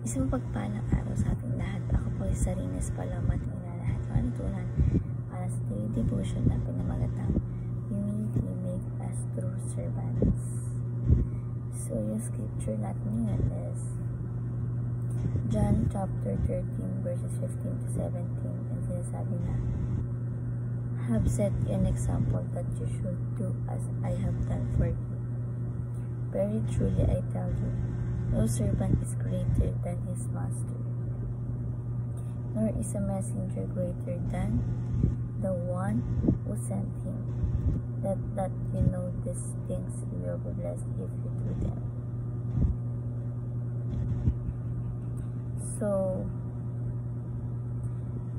Isang pagpalang araw sa ating lahat. Ako po ay Sarines Palamat ng lahat ng alitunan para sa daily devotion na pinamagatang Humility Make Us True Servants. So, yung scripture natin ngayon is John chapter 13 verses 15 to 17, and sinasabi na, have set you an example that you should do as I have done for you. Very truly I tell you, no servant is greater than his master, nor is a messenger greater than the one who sent him. That you know these things, you will be blessed if you do them. So,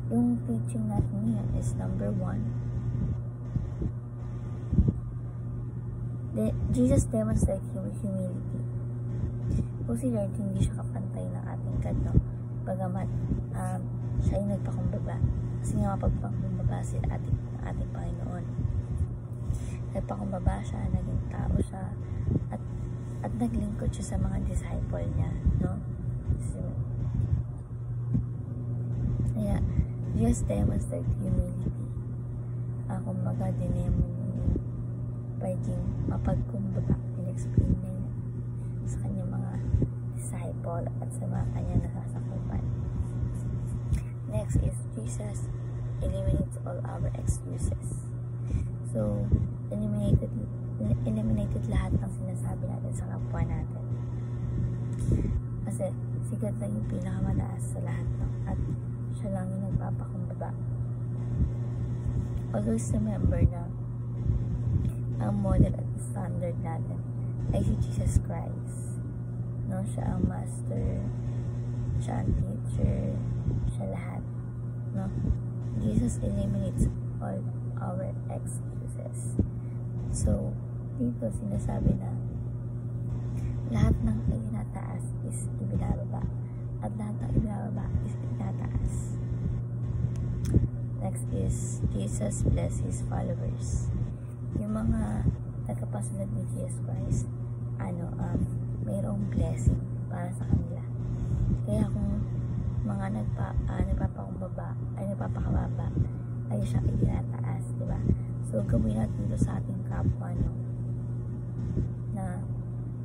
yung teaching natin ngayon is number 1. Jesus demonstrates humility. Kung si Lord, hindi siya kapantay ng ating God, no? Bagamat siya ay nagpakumbaba. Kasi nga mapagpakumbaba si ating Panginoon. Nagpakumbaba siya, naging tao siya, at naglingkod siya sa mga disciple niya, no? Kaya, Jesus demonstrates humility. Kumbaga, dinemo niya pwedeng mapagkumbaba, in-explain niya sa kanyang mga disciple at sa mga kanyang nasasakupan. Next is Jesus eliminates all our excuses. So, eliminated lahat ng sinasabi natin sa kapwa natin. Kasi, sikat lang yung pinakamataas sa lahat, no? At siya lang yung nagpapakumbaba. Always remember na ang model at standard natin ay si Jesus Christ, no? Siya ang master, siya ang teacher, siya lahat, no? Jesus eliminates all our excuses. So, dito sinasabi na lahat ng itinataas is ibinababa, at lahat ng ibinababa is itataas. Next is Jesus bless his followers. Yung mga tagapasunod ni Jesus Christ, mayroong blessing para sa kanila. Kaya kung mga nagpapakumbaba ay nagpapakababa, ay siya itinataas, diba? So, gawin natin ito sa ating kapwa, no? Na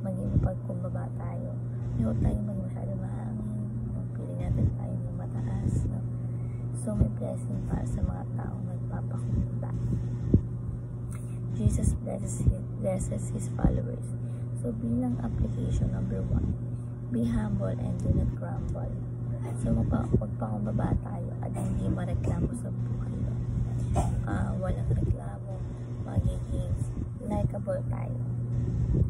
maging pagkumbaba tayo. Huwag tayong maging masyadong mahangin, no? Piling natin tayo ng mataas, no? So, may blessing para sa mga taong nagpapakumbaba. Jesus blesses his followers. So, bilang application number 1, be humble and do not grumble. So, magpakumbaba tayo at hindi mareklamo sa buhay. Walang reklamo, magiging likeable tayo.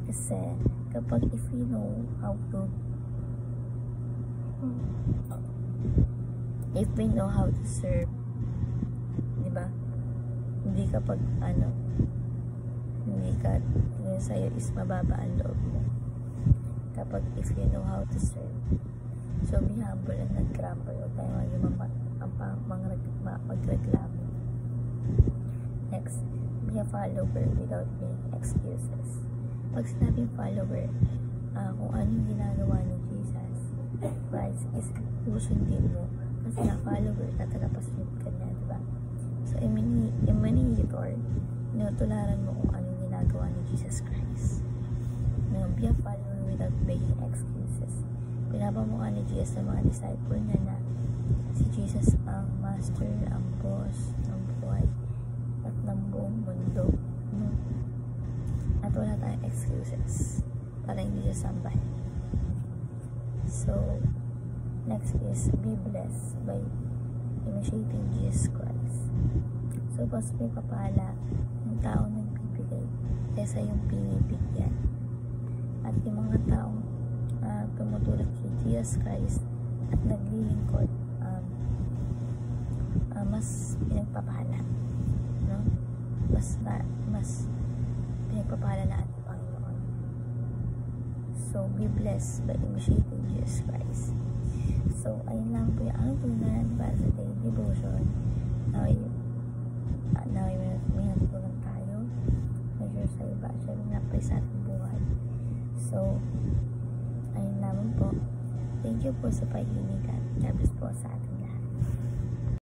Kasi, kapag if we know how to serve, diba? Hindi kapag hindi ka sa'yo is mababa ang loob mo kapag if you know how to serve. So, be humble and not grumble. Huwag tayo magreklamo. Next, be a follower without making excuses. Pag sinabing follower, kung ano yung ginagawa ni Jesus Christ is susundin mo, kasi na follower, tatagapasunod ka niya, diba? So, emanator, tinutularan mo kung ano yung ginagawa ni Jesus Christ. Be a follower without making excuses. Pinapamukha ni Jesus sa mga disciple niya na si Jesus ang master, ang boss ng buhay at ng buong mundo, no? At wala tayong excuses para hindi siya sambahin. So, next is be blessed by imitating Jesus Christ. So, mas may kapala yung taong nagbibigay kaysa yung pinibigyan. At yung mga taong tumutulad kay Jesus Christ at naglilingkod, mas pinagpapala, no? Mas pinagpapala na ating Panginoon. So, be blessed by imitating Jesus Christ. So, ayun lang po yung alitunan para sa daily devotion. Now, may natulungan tayo. Measure sa iba. Siya may napay sa ating buhay. So, ayun lamang po. Thank you po sa pag-inig at God bless po sa ating lahat.